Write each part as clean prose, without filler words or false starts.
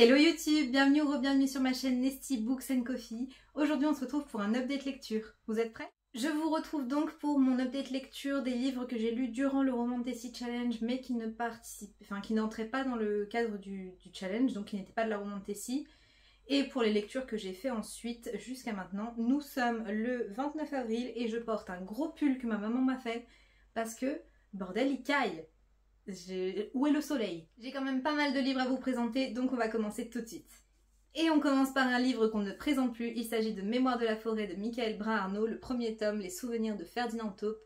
Hello YouTube, bienvenue ou re-bienvenue sur ma chaîne Nesty Books and Coffee. Aujourd'hui on se retrouve pour un update lecture. Vous êtes prêts? Je vous retrouve donc pour mon update lecture des livres que j'ai lus durant le Romantasy Challenge mais qui n'entraient pas dans le cadre du challenge, donc qui n'étaient pas de la Romantasy. Et pour les lectures que j'ai fait ensuite jusqu'à maintenant. Nous sommes le 29 avril et je porte un gros pull que ma maman m'a fait parce que, bordel, il caille. Où est le soleil? J'ai quand même pas mal de livres à vous présenter, donc on va commencer tout de suite. Et on commence par un livre qu'on ne présente plus, il s'agit de Mémoires de la forêt de Michael Brun-Arnault, le premier tome, Les souvenirs de Ferdinand Taupe,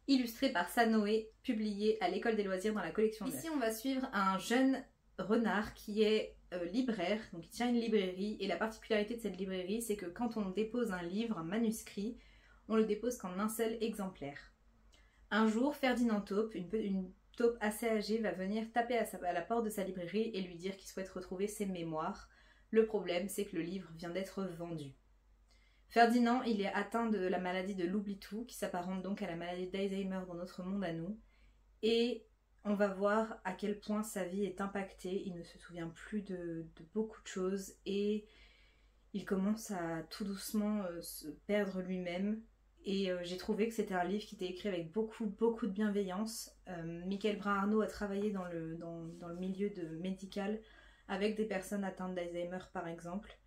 illustré par Sanoé, publié à l'école des loisirs dans la collection Neuf. Ici on va suivre un jeune renard qui est libraire, donc il tient une librairie, et la particularité de cette librairie c'est que quand on dépose un livre, un manuscrit, on le dépose qu'en un seul exemplaire. Un jour, Ferdinand Taupe, une taupe assez âgée, va venir taper à la porte de sa librairie et lui dire qu'il souhaite retrouver ses mémoires. Le problème, c'est que le livre vient d'être vendu. Ferdinand, il est atteint de la maladie de l'oubli-tout, qui s'apparente donc à la maladie d'Alzheimer dans notre monde à nous. Et on va voir à quel point sa vie est impactée. Il ne se souvient plus de beaucoup de choses et il commence à tout doucement se perdre lui-même. Et j'ai trouvé que c'était un livre qui était écrit avec beaucoup de bienveillance. Michael Brun-Arnault a travaillé dans le milieu médical avec des personnes atteintes d'Alzheimer par exemple.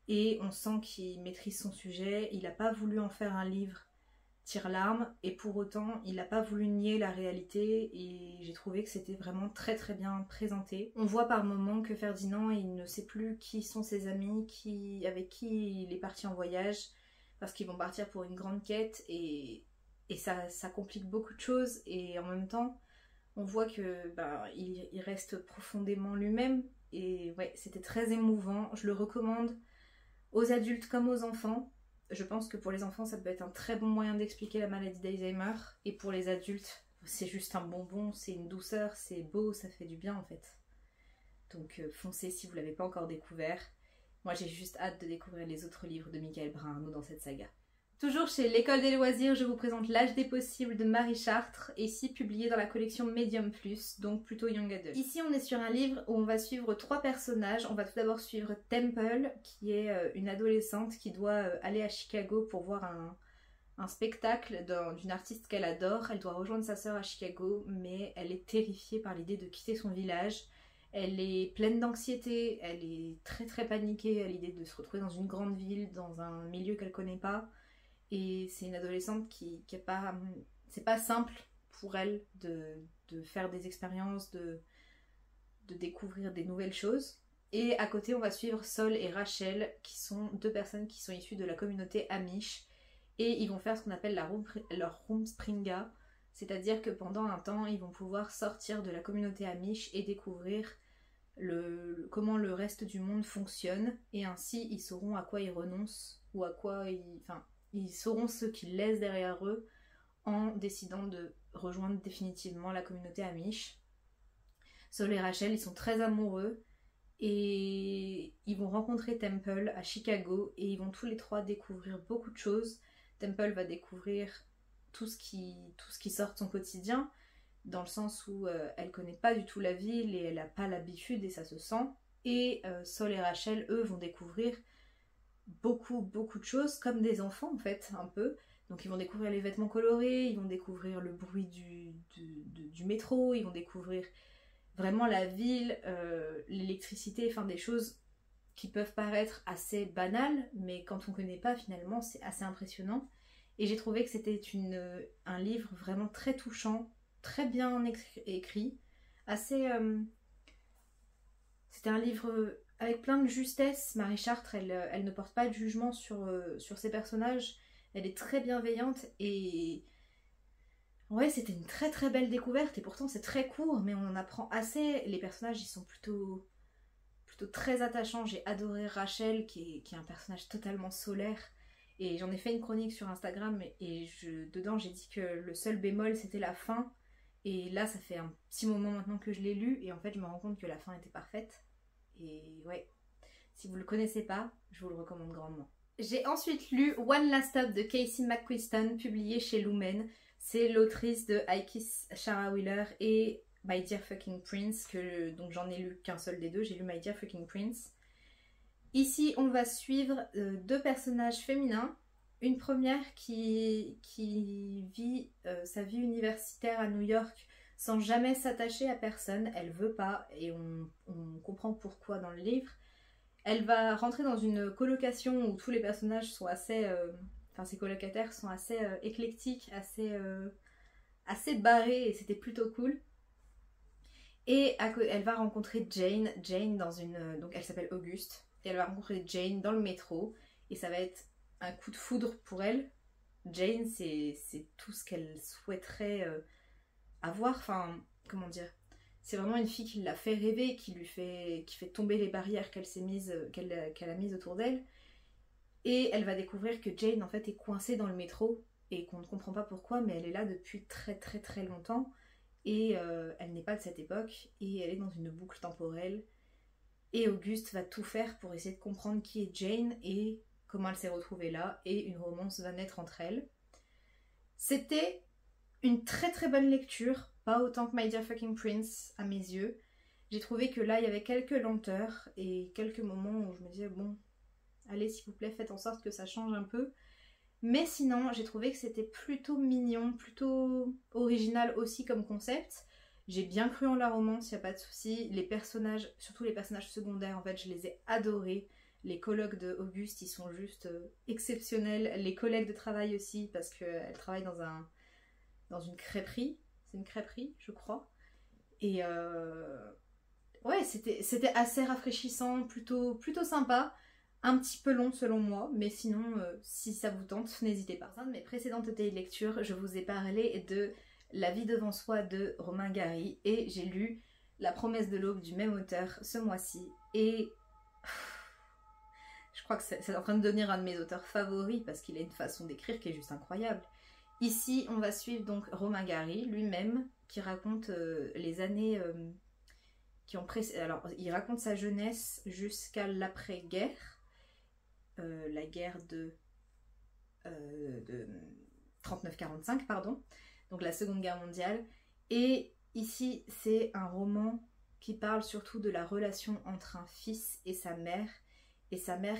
Et on sent qu'il maîtrise son sujet. Il n'a pas voulu en faire un livre tire-larme. Et pour autant, il n'a pas voulu nier la réalité. Et j'ai trouvé que c'était vraiment très bien présenté. On voit par moments que Ferdinand, il ne sait plus qui sont ses amis, avec qui il est parti en voyage. Parce qu'ils vont partir pour une grande quête et ça complique beaucoup de choses. Et en même temps, on voit que il reste profondément lui-même. Et ouais, c'était très émouvant. Je le recommande aux adultes comme aux enfants. Je pense que pour les enfants, ça peut être un très bon moyen d'expliquer la maladie d'Alzheimer. Et pour les adultes, c'est juste un bonbon, c'est une douceur, c'est beau, ça fait du bien en fait. Donc foncez si vous ne l'avez pas encore découvert. Moi j'ai juste hâte de découvrir les autres livres de Michael Brun-Arnault dans cette saga. Toujours chez l'école des loisirs, je vous présente L'âge des possibles de Marie Chartres, ici publié dans la collection Medium Plus, donc plutôt Young Adult. Ici on est sur un livre où on va suivre trois personnages. On va tout d'abord suivre Temple, qui est une adolescente qui doit aller à Chicago pour voir un spectacle d'une artiste qu'elle adore. Elle doit rejoindre sa sœur à Chicago, mais elle est terrifiée par l'idée de quitter son village. Elle est pleine d'anxiété, elle est très paniquée à l'idée de se retrouver dans une grande ville, dans un milieu qu'elle connaît pas. Et c'est une adolescente qui est pas... C'est pas simple pour elle de faire des expériences, de découvrir des nouvelles choses. Et à côté, on va suivre Sol et Rachel, qui sont deux personnes qui sont issues de la communauté Amish. Et ils vont faire ce qu'on appelle leur Rumspringa. C'est-à-dire que pendant un temps, ils vont pouvoir sortir de la communauté Amish et découvrir comment le reste du monde fonctionne. Et ainsi, ils sauront à quoi ils renoncent ou à quoi ils sauront ce qu'ils laissent derrière eux en décidant de rejoindre définitivement la communauté Amish. Sol et Rachel, ils sont très amoureux et ils vont rencontrer Temple à Chicago et ils vont tous les trois découvrir beaucoup de choses. Temple va découvrir tout ce qui sort de son quotidien, dans le sens où elle connaît pas du tout la ville et elle n'a pas l'habitude et ça se sent. Et Sol et Rachel, eux, vont découvrir beaucoup de choses, comme des enfants en fait, un peu. Donc ils vont découvrir les vêtements colorés, ils vont découvrir le bruit du métro, ils vont découvrir vraiment la ville, l'électricité, enfin des choses qui peuvent paraître assez banales, mais quand on connaît pas finalement, c'est assez impressionnant. Et j'ai trouvé que c'était un livre vraiment très touchant, très bien écrit, assez... C'était un livre avec plein de justesse. Marie Chartres, elle ne porte pas de jugement sur ses personnages. Elle est très bienveillante et... Ouais, c'était une très belle découverte et pourtant c'est très court, mais on en apprend assez. Les personnages, ils sont plutôt très attachants. J'ai adoré Rachel, qui est un personnage totalement solaire. Et j'en ai fait une chronique sur Instagram et dedans j'ai dit que le seul bémol c'était la fin. Et là ça fait un petit moment maintenant que je l'ai lu et en fait je me rends compte que la fin était parfaite. Et ouais, si vous le connaissez pas, je vous le recommande grandement. J'ai ensuite lu One Last Stop de Casey McQuiston, publié chez Lumen. C'est l'autrice de I Kiss Shara Wheeler et My Dear Fucking Prince, donc j'en ai lu qu'un seul des deux, j'ai lu My Dear Fucking Prince. Ici, on va suivre deux personnages féminins. Une première qui vit sa vie universitaire à New York sans jamais s'attacher à personne. Elle veut pas, et on comprend pourquoi dans le livre. Elle va rentrer dans une colocation où tous les personnages sont assez... Enfin, ses colocataires sont assez éclectiques, assez barrés, et c'était plutôt cool. Et elle va rencontrer Jane dans une... donc elle s'appelle Auguste. Et elle va rencontrer Jane dans le métro. Et ça va être un coup de foudre pour elle. Jane, c'est tout ce qu'elle souhaiterait avoir. Enfin, comment dire, c'est vraiment une fille qui l'a fait rêver, qui fait tomber les barrières qu'elle a mises autour d'elle. Et elle va découvrir que Jane, en fait, est coincée dans le métro. Et qu'on ne comprend pas pourquoi, mais elle est là depuis très très très longtemps. Et elle n'est pas de cette époque. Et elle est dans une boucle temporelle. Et Auguste va tout faire pour essayer de comprendre qui est Jane et comment elle s'est retrouvée là, et une romance va naître entre elles. C'était une très très bonne lecture, pas autant que My Dear Fucking Prince à mes yeux. J'ai trouvé que là il y avait quelques lenteurs et quelques moments où je me disais bon, allez s'il vous plaît faites en sorte que ça change un peu. Mais sinon j'ai trouvé que c'était plutôt mignon, plutôt original aussi comme concept. J'ai bien cru en la romance, y a pas de souci. Les personnages, surtout les personnages secondaires, en fait, je les ai adorés. Les colocs de Auguste, ils sont juste exceptionnels. Les collègues de travail aussi, parce qu'elle travaille dans une crêperie. C'est une crêperie, je crois. Et ouais, c'était assez rafraîchissant, plutôt sympa. Un petit peu long selon moi, mais sinon, si ça vous tente, n'hésitez pas. Dans un de mes précédentes lectures, je vous ai parlé de La vie devant soi de Romain Gary et j'ai lu La promesse de l'aube du même auteur ce mois-ci et je crois que c'est en train de devenir un de mes auteurs favoris parce qu'il a une façon d'écrire qui est juste incroyable. Ici on va suivre donc Romain Gary lui-même qui raconte les années qui ont précédé. Alors il raconte sa jeunesse jusqu'à l'après-guerre, la guerre de 39-45 pardon. Donc la Seconde Guerre mondiale. Et ici, c'est un roman qui parle surtout de la relation entre un fils et sa mère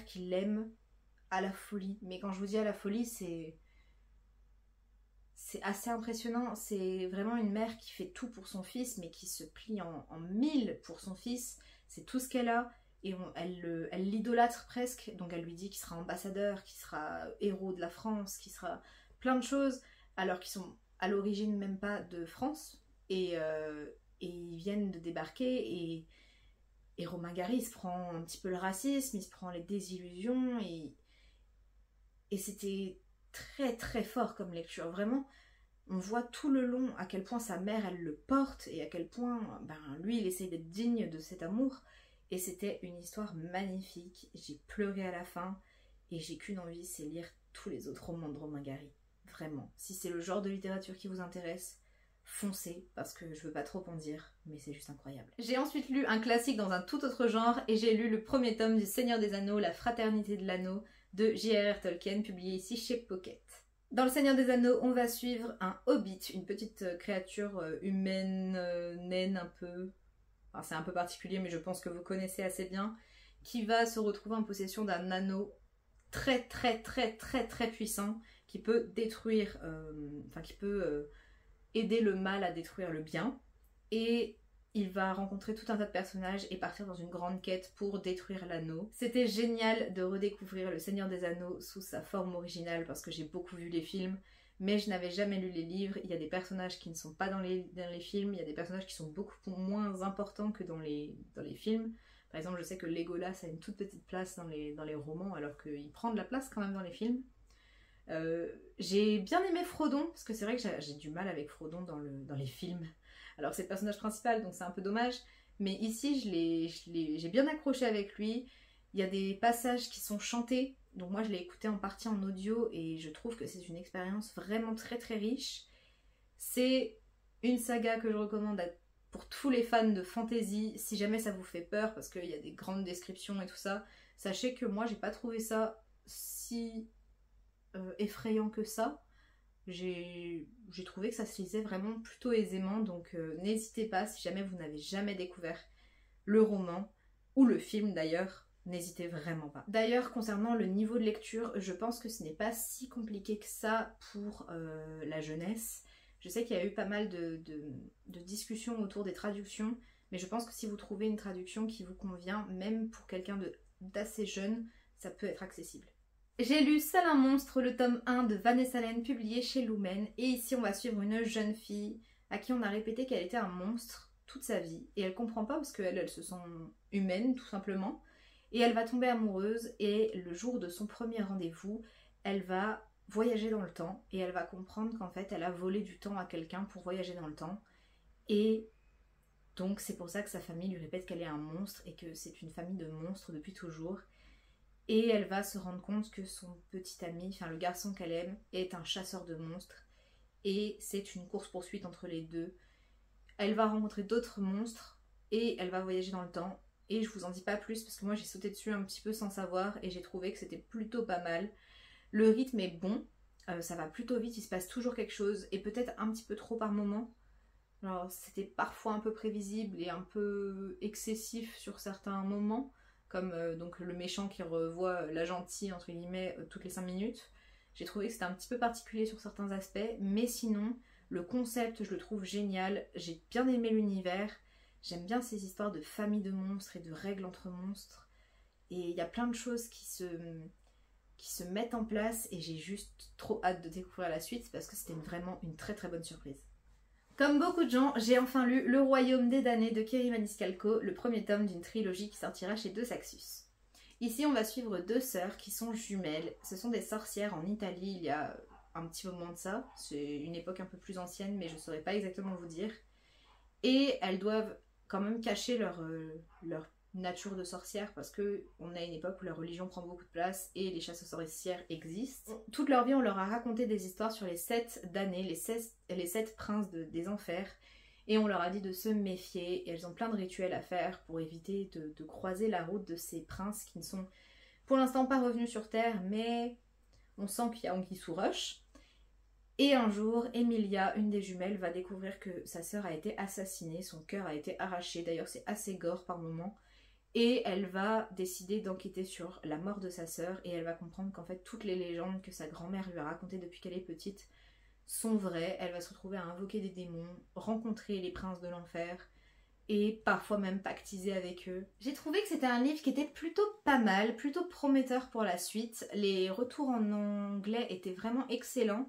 qui l'aime à la folie. Mais quand je vous dis à la folie, c'est assez impressionnant. C'est vraiment une mère qui fait tout pour son fils, mais qui se plie en mille pour son fils. C'est tout ce qu'elle a. Et elle l'idolâtre presque. Donc elle lui dit qu'il sera ambassadeur, qu'il sera héros de la France, qu'il sera plein de choses, alors qu'ils sont à l'origine même pas de France, et ils viennent de débarquer, et Romain Gary il se prend un petit peu le racisme, il se prend les désillusions, et c'était très très fort comme lecture, vraiment. On voit tout le long à quel point sa mère elle le porte, et à quel point lui il essaye d'être digne de cet amour, et c'était une histoire magnifique. J'ai pleuré à la fin, et j'ai qu'une envie, c'est lire tous les autres romans de Romain Gary. Vraiment, si c'est le genre de littérature qui vous intéresse, foncez, parce que je veux pas trop en dire, mais c'est juste incroyable. J'ai ensuite lu un classique dans un tout autre genre, et j'ai lu le premier tome du Seigneur des Anneaux, La Fraternité de l'Anneau, de J.R.R. Tolkien, publié ici chez Pocket. Dans le Seigneur des Anneaux, on va suivre un hobbit, une petite créature humaine, naine un peu... Enfin, c'est un peu particulier, mais je pense que vous connaissez assez bien, qui va se retrouver en possession d'un anneau très très très très très puissant, qui peut détruire, qui peut aider le mal à détruire le bien. Et il va rencontrer tout un tas de personnages et partir dans une grande quête pour détruire l'anneau. C'était génial de redécouvrir Le Seigneur des Anneaux sous sa forme originale parce que j'ai beaucoup vu les films, mais je n'avais jamais lu les livres. Il y a des personnages qui ne sont pas dans les films, il y a des personnages qui sont beaucoup moins importants que dans les films. Par exemple, je sais que Legolas a une toute petite place dans les romans alors qu'il prend de la place quand même dans les films. J'ai bien aimé Frodon, parce que c'est vrai que j'ai du mal avec Frodon dans les films. Alors c'est le personnage principal, donc c'est un peu dommage, mais ici j'ai bien accroché avec lui. Il y a des passages qui sont chantés, donc moi je l'ai écouté en partie en audio, et je trouve que c'est une expérience vraiment très très riche. C'est une saga que je recommande pour tous les fans de fantasy, si jamais ça vous fait peur, parce qu'il y a des grandes descriptions et tout ça. Sachez que moi j'ai pas trouvé ça si... effrayant que ça. J'ai trouvé que ça se lisait vraiment plutôt aisément, donc n'hésitez pas, si jamais vous n'avez jamais découvert le roman, ou le film d'ailleurs, n'hésitez vraiment pas. D'ailleurs, concernant le niveau de lecture, je pense que ce n'est pas si compliqué que ça pour la jeunesse. Je sais qu'il y a eu pas mal de discussions autour des traductions, mais je pense que si vous trouvez une traduction qui vous convient, même pour quelqu'un d'assez jeune, ça peut être accessible. J'ai lu Seul un monstre, le tome 1 de Vanessa Len, publié chez Lumen, et ici on va suivre une jeune fille à qui on a répété qu'elle était un monstre toute sa vie, et elle comprend pas parce qu'elle se sent humaine tout simplement, et elle va tomber amoureuse, et le jour de son premier rendez-vous, elle va voyager dans le temps, et elle va comprendre qu'en fait elle a volé du temps à quelqu'un pour voyager dans le temps, et donc c'est pour ça que sa famille lui répète qu'elle est un monstre, et que c'est une famille de monstres depuis toujours. Et elle va se rendre compte que son petit ami, enfin le garçon qu'elle aime, est un chasseur de monstres. Et c'est une course-poursuite entre les deux. Elle va rencontrer d'autres monstres et elle va voyager dans le temps. Et je vous en dis pas plus parce que moi j'ai sauté dessus un petit peu sans savoir et j'ai trouvé que c'était plutôt pas mal. Le rythme est bon, ça va plutôt vite, il se passe toujours quelque chose et peut-être un petit peu trop par moment. Alors c'était parfois un peu prévisible et un peu excessif sur certains moments. Comme donc le méchant qui revoit la gentille entre guillemets toutes les 5 minutes. J'ai trouvé que c'était un petit peu particulier sur certains aspects, mais sinon le concept je le trouve génial, j'ai bien aimé l'univers, j'aime bien ces histoires de famille de monstres et de règles entre monstres, et il y a plein de choses qui se mettent en place et j'ai juste trop hâte de découvrir la suite parce que c'était vraiment une très très bonne surprise. Comme beaucoup de gens, j'ai enfin lu Le Royaume des damnés de Kerry Maniscalco, le premier tome d'une trilogie qui sortira chez Deux Saxus. Ici, on va suivre deux sœurs qui sont jumelles. Ce sont des sorcières en Italie il y a un petit moment de ça. C'est une époque un peu plus ancienne, mais je ne saurais pas exactement vous dire. Et elles doivent quand même cacher leur nature de sorcière parce qu'on a une époque où la religion prend beaucoup de place et les chasses aux sorcières existent. Toute leur vie on leur a raconté des histoires sur les 7 damnés, les 7 princes des enfers, et on leur a dit de se méfier et elles ont plein de rituels à faire pour éviter de croiser la route de ces princes qui ne sont pour l'instant pas revenus sur terre, mais on sent qu'il y a anguille sous roche. Et un jour, Emilia, une des jumelles, va découvrir que sa sœur a été assassinée, son cœur a été arraché, d'ailleurs c'est assez gore par moments. Et elle va décider d'enquêter sur la mort de sa sœur et elle va comprendre qu'en fait toutes les légendes que sa grand-mère lui a racontées depuis qu'elle est petite sont vraies. Elle va se retrouver à invoquer des démons, rencontrer les princes de l'enfer et parfois même pactiser avec eux. J'ai trouvé que c'était un livre qui était plutôt pas mal, plutôt prometteur pour la suite. Les retours en anglais étaient vraiment excellents.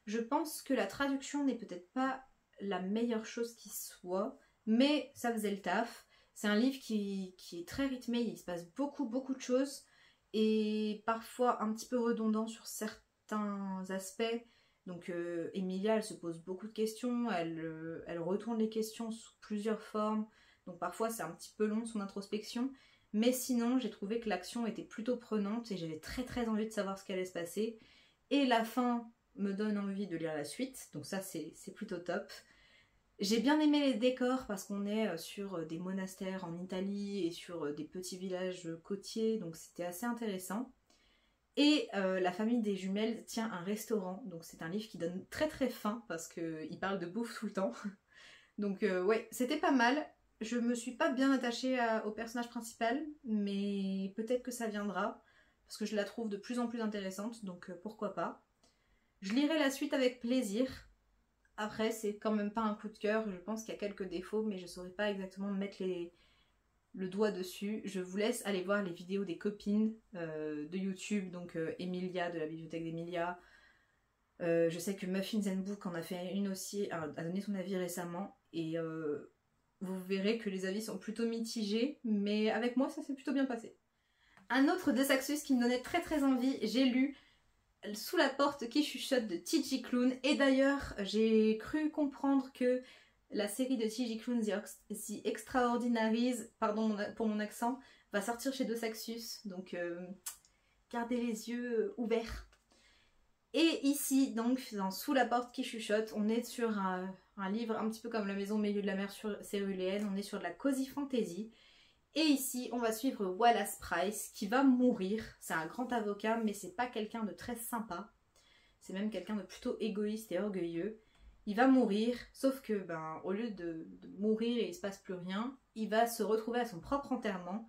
Je pense que la traduction n'est peut-être pas la meilleure chose qui soit, mais ça faisait le taf. C'est un livre qui est très rythmé, il se passe beaucoup de choses et parfois un petit peu redondant sur certains aspects. Donc Emilia, elle se pose beaucoup de questions, elle retourne les questions sous plusieurs formes, donc parfois c'est un petit peu long son introspection, mais sinon j'ai trouvé que l'action était plutôt prenante et j'avais très envie de savoir ce qui allait se passer. Et la fin me donne envie de lire la suite, donc ça c'est plutôt top. J'ai bien aimé les décors parce qu'on est sur des monastères en Italie et sur des petits villages côtiers, donc c'était assez intéressant. Et la famille des jumelles tient un restaurant, donc c'est un livre qui donne très faim parce qu'il parle de bouffe tout le temps. Donc ouais, c'était pas mal. Je me suis pas bien attachée au personnage principal, mais peut-être que ça viendra, parce que je la trouve de plus en plus intéressante, donc pourquoi pas. Je lirai la suite avec plaisir. Après, c'est quand même pas un coup de cœur, je pense qu'il y a quelques défauts, mais je saurais pas exactement mettre le doigt dessus. Je vous laisse aller voir les vidéos des copines de YouTube, donc Emilia de la bibliothèque d'Emilia. Je sais que Muffins and Book en a fait une aussi, a donné son avis récemment, et vous verrez que les avis sont plutôt mitigés, mais avec moi ça s'est plutôt bien passé. Un autre de Saxus qui me donnait très envie, j'ai lu Sous la porte qui chuchote de T.J. Klune, et d'ailleurs j'ai cru comprendre que la série de T.J. Klune The Extraordinaries, pardon pour mon accent, va sortir chez Deux Saxus, donc gardez les yeux ouverts. Et ici donc dans Sous la porte qui chuchote, on est sur un livre un petit peu comme La maison au milieu de la mer céruléenne, on est sur de la cozy fantasy. Et ici, on va suivre Wallace Price qui va mourir. C'est un grand avocat, mais c'est pas quelqu'un de très sympa. c'est même quelqu'un de plutôt égoïste et orgueilleux. Il va mourir, sauf que au lieu de mourir et il se passe plus rien, il va se retrouver à son propre enterrement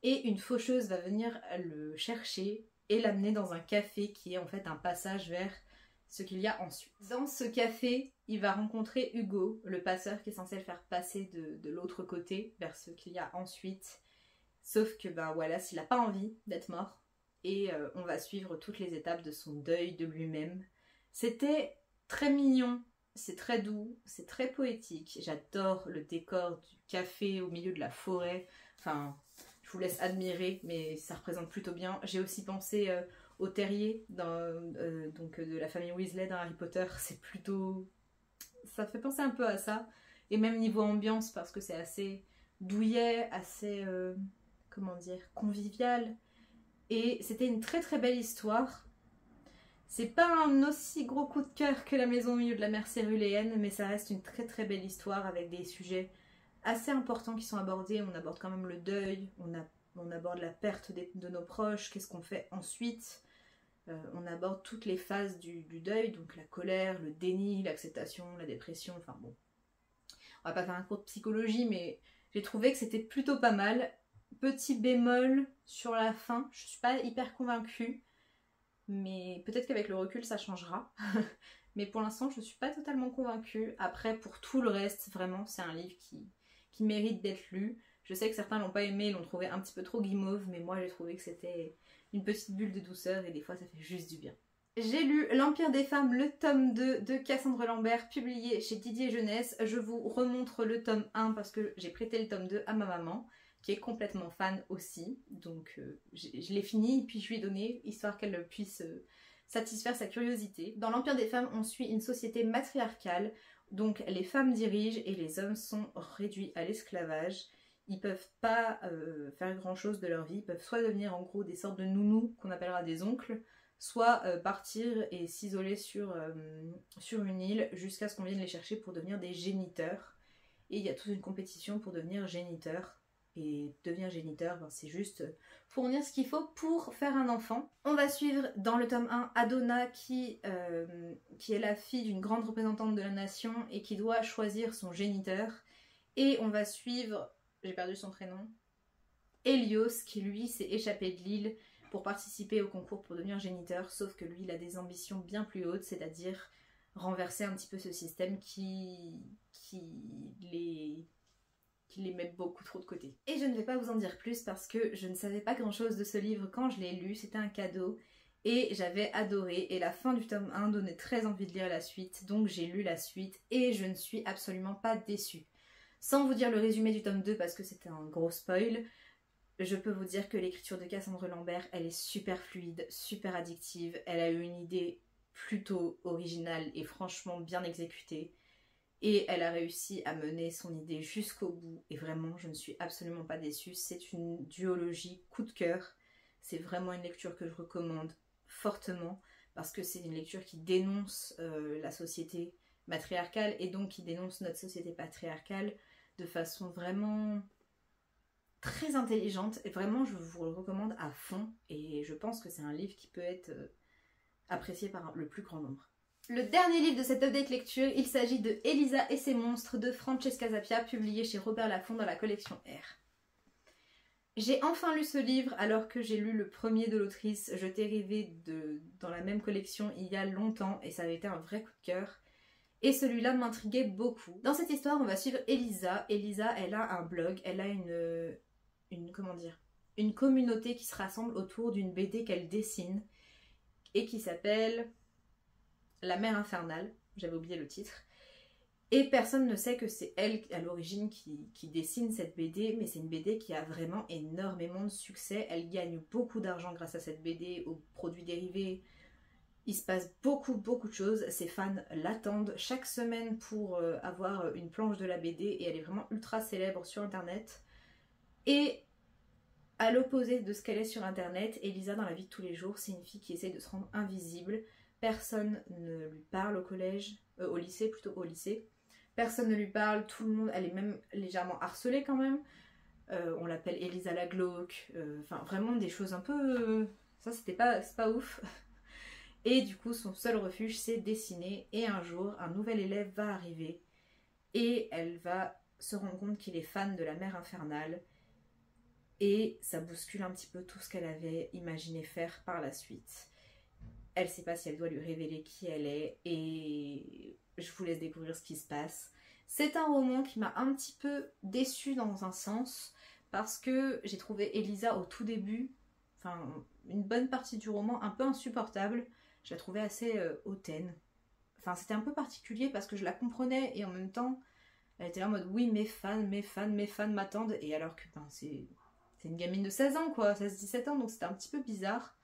et une faucheuse va venir le chercher et l'amener dans un café qui est en fait un passage vers ce qu'il y a ensuite. Dans ce café, il va rencontrer Hugo, le passeur qui est censé le faire passer de l'autre côté vers ce qu'il y a ensuite. Sauf que Wallace, il n'a pas envie d'être mort et on va suivre toutes les étapes de son deuil de lui-même. C'était très mignon. C'est très doux, c'est très poétique. J'adore le décor du café au milieu de la forêt. Enfin, je vous laisse admirer, mais ça représente plutôt bien. J'ai aussi pensé au terrier de la famille Weasley dans Harry Potter. C'est plutôt... ça fait penser un peu à ça. Et même niveau ambiance, parce que c'est assez douillet, assez... comment dire, convivial. Et c'était une très très belle histoire. C'est pas un aussi gros coup de cœur que La Maison au milieu de la mer céruléenne, mais ça reste une très très belle histoire avec des sujets assez importants qui sont abordés. On aborde quand même le deuil, on aborde la perte de nos proches, qu'est-ce qu'on fait ensuite. On aborde toutes les phases du deuil, donc la colère, le déni, l'acceptation, la dépression, enfin bon. On va pas faire un cours de psychologie, mais j'ai trouvé que c'était plutôt pas mal. Petit bémol sur la fin, je suis pas hyper convaincue. Mais peut-être qu'avec le recul ça changera. Mais pour l'instant je ne suis pas totalement convaincue. Après pour tout le reste, vraiment c'est un livre qui mérite d'être lu. Je sais que certains l'ont pas aimé, l'ont trouvé un petit peu trop guimauve, mais moi j'ai trouvé que c'était une petite bulle de douceur et des fois ça fait juste du bien. J'ai lu L'Empire des femmes, le tome 2 de Cassandre Lambert, publié chez Didier Jeunesse. Je vous remontre le tome 1 parce que j'ai prêté le tome 2 à ma maman, qui est complètement fan aussi, donc je l'ai fini puis je lui ai donné, histoire qu'elle puisse satisfaire sa curiosité. Dans l'Empire des femmes, on suit une société matriarcale, donc les femmes dirigent et les hommes sont réduits à l'esclavage. Ils peuvent pas faire grand chose de leur vie, ils peuvent soit devenir en gros des sortes de nounous qu'on appellera des oncles, soit partir et s'isoler sur une île jusqu'à ce qu'on vienne les chercher pour devenir des géniteurs. Et il y a toute une compétition pour devenir géniteur. Et devenir géniteur, c'est juste fournir ce qu'il faut pour faire un enfant. On va suivre dans le tome 1 Adona qui est la fille d'une grande représentante de la nation et qui doit choisir son géniteur. Et on va suivre, j'ai perdu son prénom, Helios qui lui s'est échappé de l'île pour participer au concours pour devenir géniteur, sauf que lui il a des ambitions bien plus hautes, c'est-à-dire renverser un petit peu ce système qui les met beaucoup trop de côté. Et je ne vais pas vous en dire plus parce que je ne savais pas grand chose de ce livre quand je l'ai lu, c'était un cadeau et j'avais adoré et la fin du tome 1 donnait très envie de lire la suite, donc j'ai lu la suite et je ne suis absolument pas déçue. Sans vous dire le résumé du tome 2 parce que c'était un gros spoil, je peux vous dire que l'écriture de Cassandre Lambert, elle est super fluide, super addictive, elle a eu une idée plutôt originale et franchement bien exécutée. Et elle a réussi à mener son idée jusqu'au bout. Et vraiment, je ne suis absolument pas déçue. C'est une duologie coup de cœur. C'est vraiment une lecture que je recommande fortement. Parce que c'est une lecture qui dénonce la société matriarcale. Et donc qui dénonce notre société patriarcale de façon vraiment très intelligente. Et vraiment, je vous le recommande à fond. Et je pense que c'est un livre qui peut être apprécié par le plus grand nombre. Le dernier livre de cette update lecture, il s'agit de Elisa et ses monstres de Francesca Zappia, publié chez Robert Laffont dans la collection R. J'ai enfin lu ce livre alors que j'ai lu le premier de l'autrice. Je t'ai rêvé dans la même collection il y a longtemps et ça avait été un vrai coup de cœur. Et celui-là m'intriguait beaucoup. Dans cette histoire, on va suivre Elisa. Elisa, elle a un blog, elle a une communauté qui se rassemble autour d'une BD qu'elle dessine et qui s'appelle La Mer Infernale, j'avais oublié le titre, et personne ne sait que c'est elle à l'origine qui dessine cette BD, mais c'est une BD qui a vraiment énormément de succès. Elle gagne beaucoup d'argent grâce à cette BD, aux produits dérivés. Il se passe beaucoup de choses, ses fans l'attendent chaque semaine pour avoir une planche de la BD et elle est vraiment ultra célèbre sur internet. Et à l'opposé de ce qu'elle est sur internet, Elisa dans la vie de tous les jours, c'est une fille qui essaye de se rendre invisible. Personne ne lui parle au collège, au lycée plutôt, au lycée. Personne ne lui parle, tout le monde, elle est même légèrement harcelée quand même. On l'appelle Elisa la glauque, enfin vraiment des choses un peu... ça c'est pas ouf. Et du coup, son seul refuge, c'est dessiner. Et un jour, un nouvel élève va arriver et elle va se rendre compte qu'il est fan de la mer infernale. Et ça bouscule un petit peu tout ce qu'elle avait imaginé faire par la suite. Elle ne sait pas si elle doit lui révéler qui elle est et je vous laisse découvrir ce qui se passe. C'est un roman qui m'a un petit peu déçue dans un sens parce que j'ai trouvé Elisa au tout début, enfin une bonne partie du roman un peu insupportable. Je la trouvais assez hautaine. Enfin c'était un peu particulier parce que je la comprenais et en même temps elle était là en mode oui mes fans m'attendent et alors que ben, c'est une gamine de 16 ans quoi, 16-17 ans donc c'était un petit peu bizarre.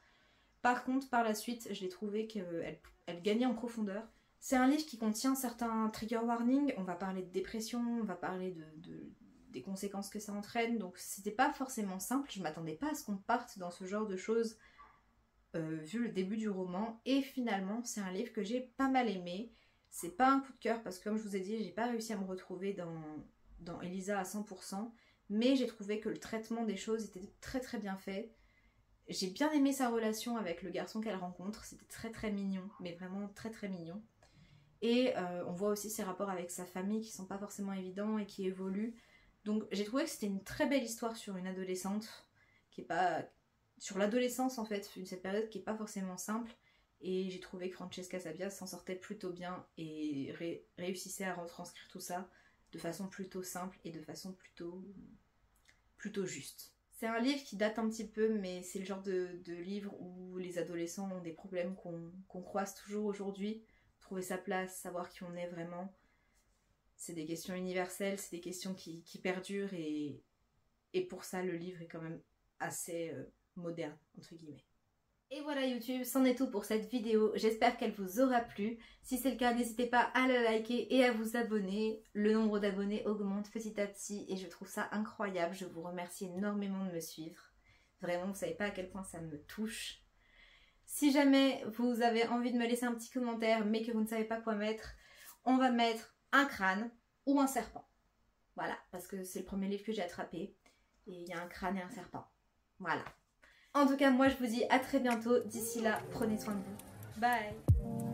Par contre, par la suite, je l'ai trouvé qu'elle gagnait en profondeur. C'est un livre qui contient certains trigger warnings. On va parler de dépression, on va parler des conséquences que ça entraîne. Donc c'était pas forcément simple. Je m'attendais pas à ce qu'on parte dans ce genre de choses vu le début du roman. Et finalement, c'est un livre que j'ai pas mal aimé. C'est pas un coup de cœur parce que comme je vous ai dit, j'ai pas réussi à me retrouver dans Elisa à 100%. Mais j'ai trouvé que le traitement des choses était très très bien fait. J'ai bien aimé sa relation avec le garçon qu'elle rencontre, c'était très très mignon, mais vraiment très très mignon. Et on voit aussi ses rapports avec sa famille qui sont pas forcément évidents et qui évoluent. Donc j'ai trouvé que c'était une très belle histoire sur une adolescente, qui est pas... sur l'adolescence en fait, cette période qui est pas forcément simple. Et j'ai trouvé que Francesca Sabia s'en sortait plutôt bien et réussissait à retranscrire tout ça de façon plutôt simple et de façon plutôt juste. C'est un livre qui date un petit peu, mais c'est le genre de livre où les adolescents ont des problèmes qu'on croise toujours aujourd'hui. Trouver sa place, savoir qui on est vraiment. C'est des questions universelles, c'est des questions qui perdurent et pour ça le livre est quand même assez moderne, entre guillemets. Et voilà YouTube, c'en est tout pour cette vidéo, j'espère qu'elle vous aura plu. Si c'est le cas, n'hésitez pas à la liker et à vous abonner. Le nombre d'abonnés augmente petit à petit et je trouve ça incroyable. Je vous remercie énormément de me suivre. Vraiment, vous ne savez pas à quel point ça me touche. Si jamais vous avez envie de me laisser un petit commentaire mais que vous ne savez pas quoi mettre, on va mettre un crâne ou un serpent. Voilà, parce que c'est le premier livre que j'ai attrapé et il y a un crâne et un serpent. Voilà. En tout cas, moi je vous dis à très bientôt. D'ici là, prenez soin de vous. Bye!